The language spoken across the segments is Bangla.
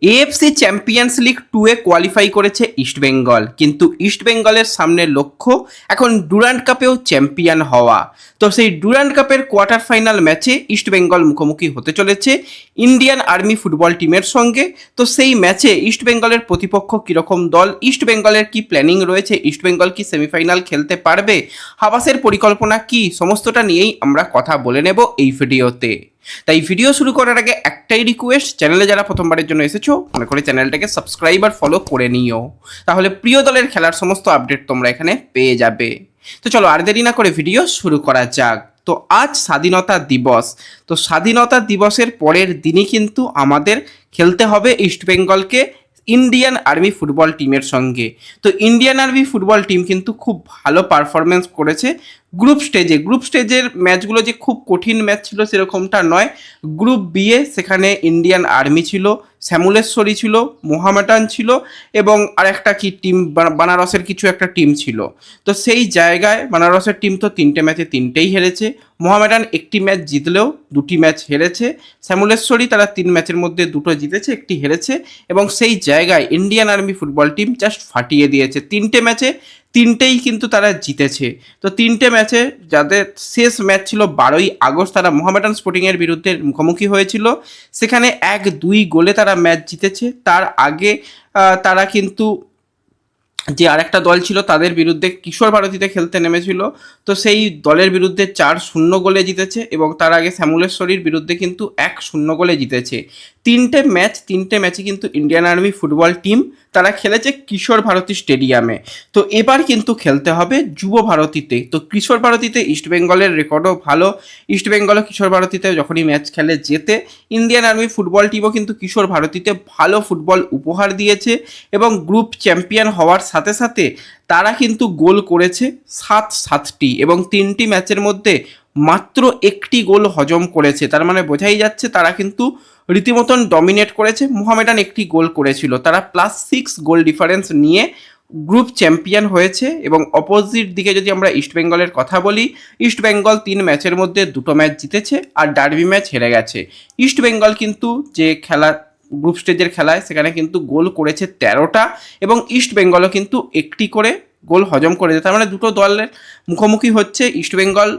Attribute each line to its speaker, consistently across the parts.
Speaker 1: এএফসি চ্যাম্পিয়ন্স লিগ 2 এ কোয়ালিফাই করেছে ইস্টবেঙ্গল, কিন্তু ইস্টবেঙ্গলের সামনে লক্ষ্য এখন ডুরান্ড কাপেও চ্যাম্পিয়ন হওয়া। তো সেই ডুরান্ড কাপের কোয়ার্টার ফাইনাল ম্যাচে ইস্টবেঙ্গল মুখোমুখি হতে চলেছে ইন্ডিয়ান আর্মি ফুটবল টিমের সঙ্গে। তো সেই ম্যাচে ইস্টবেঙ্গলের প্রতিপক্ষ কীরকম দল, ইস্টবেঙ্গলের কি প্ল্যানিং রয়েছে, ইস্টবেঙ্গল কি সেমিফাইনাল খেলতে পারবে, হাবাসের পরিকল্পনা কি, সমস্তটা নিয়েই আমরা কথা বলে নেব এই ভিডিওতে। তাই ভিডিও শুরু করার আগে একটাই রিকোয়েস্ট, চ্যানেলে যারা প্রথমবারের জন্য এসেছো মনে করে চ্যানেলটাকে সাবস্ক্রাইব আর ফলো করে নিও, তাহলে প্রিয় দলের খেলার সমস্ত আপডেট তোমরা এখানে পেয়ে যাবে। তো চলো আর দেরি না করে ভিডিও শুরু করা যাক। তো আজ স্বাধীনতা দিবস। তো স্বাধীনতা দিবসের পরের দিনই কিন্তু আমাদের খেলতে হবে ইস্টবেঙ্গলকে ইন্ডিয়ান আর্মি ফুটবল টিমের সঙ্গে। তো ইন্ডিয়ান আর্মি ফুটবল টিম কিন্তু খুব ভালো পারফরমেন্স করেছে গ্রুপ স্টেজের ম্যাচগুলো যে খুব কঠিন ম্যাচ ছিল সেরকমটা নয়। গ্রুপ বি এ সেখানে ইন্ডিয়ান আর্মি ছিল, শ্যামলেশ্বরী ছিল, মোহামেডান ছিল এবং আরেকটা কি টিম, বানারসের কিছু একটা টিম ছিল। তো সেই জায়গায় বানারসের টিম তো 3টে ম্যাচে 3টেই হেরেছে, মোহামেডান একটি ম্যাচ জিতলেও 2টি ম্যাচ হেরেছে, শ্যামলেশ্বরী তারা 3 ম্যাচের মধ্যে 2টো জিতেছে, একটি হেরেছে। এবং সেই জায়গায় Indian army football team just ফাটিয়ে দিয়েছে, 3টে ম্যাচে 3টেই কিন্তু তারা জিতেছে। তো 3টে ম্যাচে যাদের শেষ ম্যাচ ছিল 12ই আগস্ট, তারা মোহামেডান স্পোর্টিংয়ের বিরুদ্ধে মুখোমুখি হয়েছিল, সেখানে 1-2 গোলে তারা ম্যাচ জিতেছে। তার আগে তারা কিন্তু যে আরেকটা দল ছিল তাদের বিরুদ্ধে কিশোর ভারতীতে খেলতে নেমেছিল, তো সেই দলের বিরুদ্ধে 4-0 গোলে জিতেছে এবং তার আগে শ্যামলেশ্বরীর বিরুদ্ধে কিন্তু 1-0 গোলে জিতেছে। 3টে ম্যাচে কিন্তু ইন্ডিয়ান আর্মি ফুটবল টিম তারা খেলেছে কিশোর ভারতী স্টেডিয়ামে। তো এবার কিন্তু খেলতে হবে যুব ভারতীতে। তো কিশোর ভারতীতে ইস্টবেঙ্গলের রেকর্ডও ভালো, ইস্টবেঙ্গলও কিশোর ভারতীতে যখনই ম্যাচ খেলে জেতে। ইন্ডিয়ান আর্মি ফুটবল টিমও কিন্তু কিশোর ভারতীতে ভালো ফুটবল উপহার দিয়েছে এবং গ্রুপ চ্যাম্পিয়ন হওয়ার সাথে সাথে তারা কিন্তু গোল করেছে 7টি এবং 3টি ম্যাচের মধ্যে মাত্র 1টি গোল হজম করেছে। তার মানে বোঝাই যাচ্ছে তারা কিন্তু রীতিমতন ডমিনেট করেছে। মোহামেডান 1টি গোল করেছিল, তারা +6 গোল ডিফারেন্স নিয়ে গ্রুপ চ্যাম্পিয়ন হয়েছে। এবং অপোজিট দিকে যদি আমরা ইস্টবেঙ্গলের কথা বলি, ইস্টবেঙ্গল 3 ম্যাচের মধ্যে 2টো ম্যাচ জিতেছে আর ডার্বি ম্যাচ হেরে গেছে। ইস্টবেঙ্গল কিন্তু যে খেলা গ্রুপ স্টেজের খেলায় সেখানে কিন্তু গোল করেছে 13টা এবং ইস্টবেঙ্গলও কিন্তু 1টি করে গোল হজম করেছে। তার মানে দুটো দলের মুখোমুখি হচ্ছে, ইস্টবেঙ্গল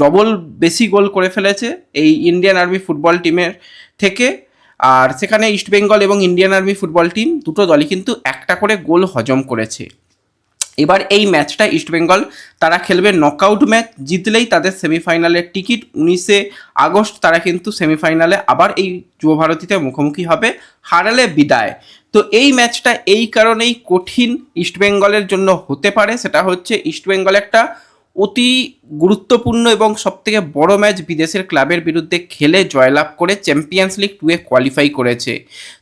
Speaker 1: ডবল বেশি গোল করে ফেলেছে এই ইন্ডিয়ান আর্মি ফুটবল টিমের থেকে, আর সেখানে ইস্টবেঙ্গল এবং ইন্ডিয়ান আর্মি ফুটবল টিম দুটো দলই কিন্তু একটা করে গোল হজম করেছে। এবার এই ম্যাচটা ইস্টবেঙ্গল তারা খেলবে নকআউট ম্যাচ, জিতলেই তাদের সেমিফাইনালের টিকিট। 19 আগস্ট তারা কিন্তু সেমিফাইনালে আবার এই যুব ভারতীতে মুখোমুখি হবে, হারালে বিদায়। তো এই ম্যাচটা এই কারণেই কঠিন ইস্টবেঙ্গলের জন্য হতে পারে, সেটা হচ্ছে ইস্টবেঙ্গল একটা অতি গুরুত্বপূর্ণ এবং সবথেকে বড় ম্যাচ বিদেশের ক্লাবের বিরুদ্ধে খেলে জয়লাভ করে চ্যাম্পিয়ন্স লিগ 2 এ কোয়ালিফাই করেছে।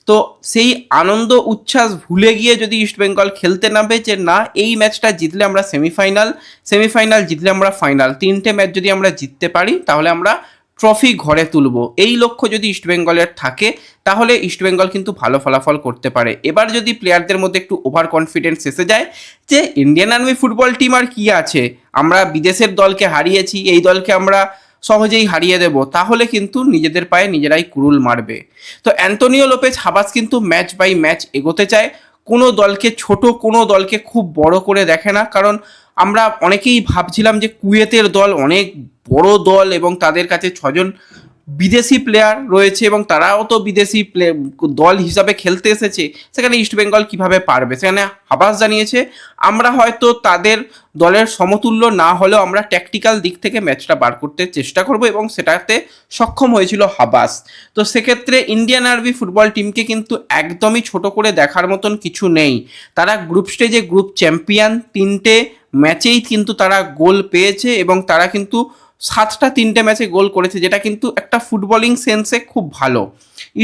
Speaker 1: তো সেই আনন্দ উচ্ছ্বাস ভুলে গিয়ে যদি ইস্টবেঙ্গল খেলতে নামে যে না এই ম্যাচটা জিতলে আমরা সেমিফাইনাল জিতলে আমরা ফাইনাল, 3টে ম্যাচ যদি আমরা জিততে পারি তাহলে আমরা ট্রফি ঘরে তুলব, এই লক্ষ্য যদি ইস্টবেঙ্গলের থাকে তাহলে ইস্টবেঙ্গল কিন্তু ভালো ফলাফল করতে পারে। এবার যদি প্লেয়ারদের মধ্যে একটু ওভার কনফিডেন্স এসে যায় যে ইন্ডিয়ান আর্মি ফুটবল টিম আর কি আছে, আমরা বিদেশের দলকে হারিয়েছি, এই দলকে আমরা সহজেই হারিয়ে দেব, তাহলে কিন্তু নিজেদের পায়ে নিজেরাই কুড়ুল মারবে। তো অ্যান্তোনিও লোপেজ হাবাস কিন্তু ম্যাচ বাই ম্যাচ এগোতে চায়, কোনো দলকে ছোট, কোনো দলকে খুব বড় করে দেখে না। কারণ আমরা অনেকেই ভাবছিলাম যে কুয়েতের দল অনেক বড় দল এবং তাদের কাছে 6জন বিদেশি প্লেয়ার রয়েছে এবং তারাও তো বিদেশি দল হিসাবে খেলতে এসেছে, সেখানে ইস্টবেঙ্গল কিভাবে পারবে। সেখানে হাবাস জানিয়েছে আমরা হয়তো তাদের দলের সমতুল্য না হলেও আমরা ট্যাকটিক্যাল দিক থেকে ম্যাচটা বার করতে চেষ্টা করব এবং সেটাতে সক্ষম হয়েছিল হাবাস। তো সেক্ষেত্রে ইন্ডিয়ান আর্মি ফুটবল টিমকে কিন্তু একদমই ছোট করে দেখার মতন কিছু নেই। তারা গ্রুপ স্টেজে গ্রুপ চ্যাম্পিয়ন, 3টে ম্যাচেই কিন্তু তারা গোল পেয়েছে এবং তারা কিন্তু 3টে ম্যাচে গোল করেছে, যেটা কিন্তু একটা ফুটবলিং সেন্সে খুব ভালো।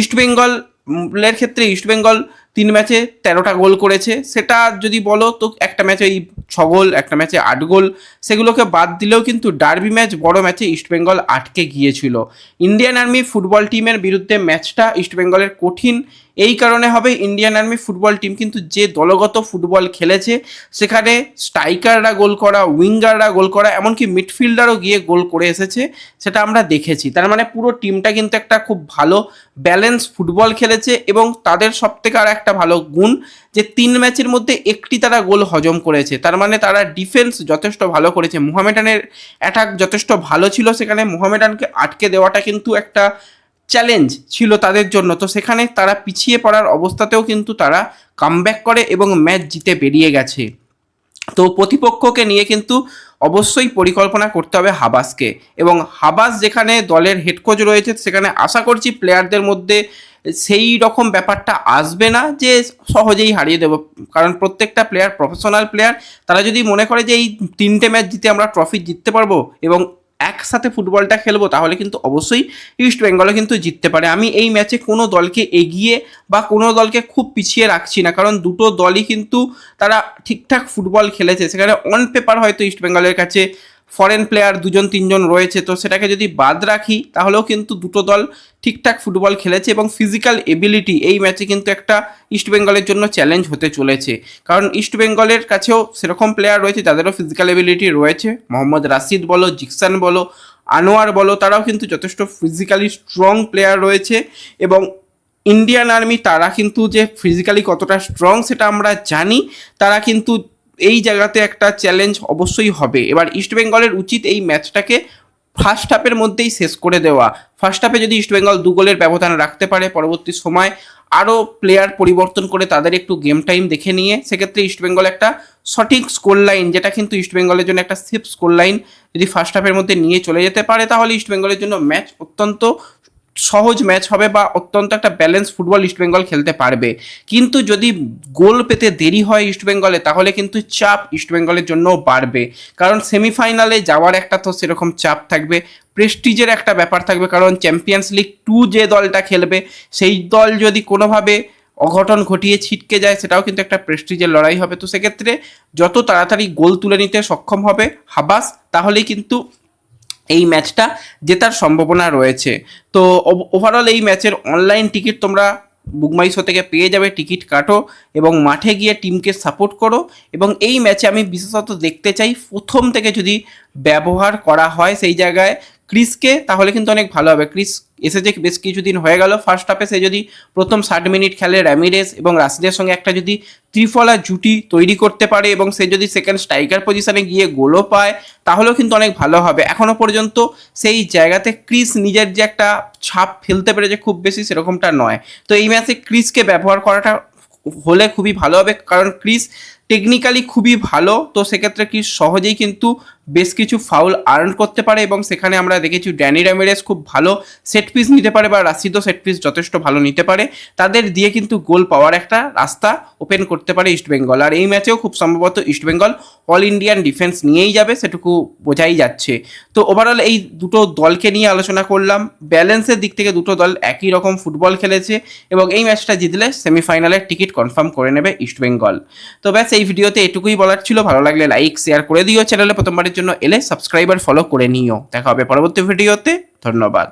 Speaker 1: ইস্টবেঙ্গলের ক্ষেত্রে ইস্টবেঙ্গল 3 ম্যাচে 13টা গোল করেছে, সেটা যদি বলো তো একটা ম্যাচে 6 গোল, একটা ম্যাচে 8 গোল, সেগুলোকে বাদ দিলেও কিন্তু ডার্বি ম্যাচ বড় ম্যাচে ইস্টবেঙ্গল আটকে গিয়েছিল। ইন্ডিয়ান আর্মি ফুটবল টিমের বিরুদ্ধে ম্যাচটা ইস্টবেঙ্গলের কঠিন এই কারণে হবে ইন্ডিয়ান আর্মি ফুটবল টিম কিন্তু যে দলগত ফুটবল খেলেছে সেখানে স্ট্রাইকাররা গোল করা, উইঙ্গাররা গোল করা, এমনকি মিডফিল্ডারও গিয়ে গোল করে এসেছে, সেটা আমরা দেখেছি। তার মানে পুরো টিমটা কিন্তু একটা খুব ভালো ব্যালেন্স ফুটবল খেলেছে এবং তাদের সবথেকে আর একটা ভালো গুণ যে 3 ম্যাচের মধ্যে একটি তারা গোল হজম করেছে। তার মানে তারা ডিফেন্স যথেষ্ট ভালো করেছে। মোহামেডানের অ্যাটাক যথেষ্ট ভালো ছিল, সেখানে মোহামেডানকে আটকে দেওয়াটা কিন্তু একটা চ্যালেঞ্জ ছিল তাদের জন্য। তো সেখানে তারা পিছিয়ে পড়ার অবস্থাতেও কিন্তু তারা কামব্যাক করে এবং ম্যাচ জিতে বেরিয়ে গেছে। তো প্রতিপক্ষকে নিয়ে কিন্তু অবশ্যই পরিকল্পনা করতে হবে হাবাসকে, এবং হাবাস যেখানে দলের হেড কোচ রয়েছে সেখানে আশা করছি প্লেয়ারদের মধ্যে সেই রকম ব্যাপারটা আসবে না যে সহজেই হারিয়ে দেবো, কারণ প্রত্যেকটা প্লেয়ার প্রফেশনাল প্লেয়ার। তারা যদি মনে করে যে এই 3টে ম্যাচ জিতে আমরা ট্রফি জিততে পারবো এবং একসাথে ফুটবলটা খেলবো, তাহলে কিন্তু অবশ্যই ইস্ট বেঙ্গলও কিন্তু জিততে পারে। আমি এই ম্যাচে কোনো দলকে এগিয়ে বা কোনো দলকে খুব পিছিয়ে রাখছি না, কারণ দুটো দলই কিন্তু তারা ঠিকঠাক ফুটবল খেলেছে। সেখানে অন পেপার হয়তো ইস্ট বেঙ্গলের কাছে ফরেন প্লেয়ার 2-3জন রয়েছে, তো সেটাকে যদি বাদ রাখি তাহলেও কিন্তু দুটো দল ঠিকঠাক ফুটবল খেলেছে এবং ফিজিক্যাল এবিলিটি এই ম্যাচে কিন্তু একটা ইস্ট বেঙ্গলের জন্য চ্যালেঞ্জ হতে চলেছে, কারণ ইস্ট বেঙ্গলের কাছেও সেরকম প্লেয়ার রয়েছে যাদেরও ফিজিক্যাল এবিলিটি রয়েছে। মোহাম্মদ রাশিদ বলো, জিকসান বলো, আনোয়ার বলো, তারাও কিন্তু যথেষ্ট ফিজিক্যালি স্ট্রং প্লেয়ার রয়েছে। এবং ইন্ডিয়ান আর্মি তারা কিন্তু যে ফিজিক্যালি কতটা স্ট্রং সেটা আমরা জানি। তারা কিন্তু এই জায়গাতে একটা চ্যালেঞ্জ অবশ্যই হবে। এবার ইস্ট বেঙ্গলের উচিত এই ম্যাচটাকে ফার্স্ট হাফের মধ্যেই শেষ করে দেওয়া। ফার্স্ট হাফে যদি ইস্ট বেঙ্গল 2 গোলের ব্যবধান রাখতে পারে, পরবর্তী সময় আরও প্লেয়ার পরিবর্তন করে তাদের একটু গেম টাইম দেখে নিয়ে সেক্ষেত্রে ইস্ট বেঙ্গল একটা সঠিক স্কোর লাইন, যেটা কিন্তু ইস্ট বেঙ্গলের জন্য একটা সেফ স্কোর লাইন যদি ফার্স্ট হাফের মধ্যে নিয়ে চলে যেতে পারে, তাহলে ইস্ট বেঙ্গলের জন্য ম্যাচ অত্যন্ত সহজ ম্যাচ হবে বা অত্যন্ত একটা ব্যালেন্স ফুটবল ইস্ট বেঙ্গল খেলতে পারবে। কিন্তু যদি গোল পেতে দেরি হয় ইস্ট বেঙ্গলে, তাহলে কিন্তু চাপ ইস্ট বেঙ্গলের জন্য বাড়বে, কারণ সেমিফাইনালে যাওয়ার একটা তো সেরকম চাপ থাকবে, প্রেস্টিজের একটা ব্যাপার থাকবে, কারণ চ্যাম্পিয়ন্স লিগ 2 যে দলটা খেলবে সেই দল যদি কোনোভাবে অঘটন ঘটিয়ে ছিটকে যায়, সেটাও কিন্তু একটা প্রেস্টিজের লড়াই হবে। তো সেক্ষেত্রে যত তাড়াতাড়ি গোল তুলে নিতে সক্ষম হবে হাবাস, তাহলেই কিন্তু এই ম্যাচটা জেতার সম্ভাবনা রয়েছে। তো ওভারঅল এই ম্যাচের অনলাইন টিকিট তোমরা বুকমাইশো থেকে পেয়ে যাবে। টিকিট কাটো এবং মাঠে গিয়ে টিমকে সাপোর্ট করো। এবং এই ম্যাচে আমি বিশেষত দেখতে চাই প্রথম থেকে যদি ব্যবহার করা হয় সেই জায়গায় ক্রিসকে, তাহলে কিন্তু অনেক ভালো হবে। ক্রিস এসেছে বেশ কিছুদিন হয়ে গেল, ফার্স্ট হাফে সে যদি প্রথম 60 মিনিট খেলে র্যামিরেস এবং রাশিদের সঙ্গে একটা যদি ত্রিফলা জুটি তৈরি করতে পারে এবং সে যদি সেকেন্ড স্ট্রাইকার পজিশনে গিয়ে গোলও পায়, তাহলেও কিন্তু অনেক ভালো হবে। এখনও পর্যন্ত সেই জায়গাতে ক্রিস নিজের যে একটা ছাপ ফেলতে পেরেছে খুব বেশি সেরকমটা নয়। তো এই ম্যাচে ক্রিসকে ব্যবহার করাটা হলে খুবই ভালো হবে, কারণ ক্রিস টেকনিক্যালি খুবই ভালো। তো সেক্ষেত্রে ক্রিস সহজেই কিন্তু বেশ কিছু ফাউল আর্ন করতে পারে এবং সেখানে আমরা দেখেছি ড্যানি র্যামিরেস খুব ভালো সেট পিস নিতে পারে বা রাশিদও সেট পিস যথেষ্ট ভালো নিতে পারে। তাদের দিয়ে কিন্তু গোল পাওয়ার একটা রাস্তা ওপেন করতে পারে ইস্ট বেঙ্গল। আর এই ম্যাচেও খুব সম্ভবত east Bengal all Indian defence নিয়েই যাবে, সেটুকু বোঝাই যাচ্ছে। তো ওভারঅল এই দুটো দলকে নিয়ে আলোচনা করলাম। ব্যালেন্সের দিক থেকে দুটো দল একই রকম ফুটবল খেলেছে এবং এই ম্যাচটা জিতলে সেমিফাইনালের টিকিট কনফার্ম করে নেবে ইস্ট বেঙ্গল। তো ব্যাস এই ভিডিওতে এটুকুই বলার ছিল। ভালো লাগলে লাইক শেয়ার করে দিও, চ্যানেলে প্রথমবারের জন্য এলে সাবস্ক্রাইবার ফলো করে নিও। দেখা হবে পরবর্তী ভিডিওতে। ধন্যবাদ।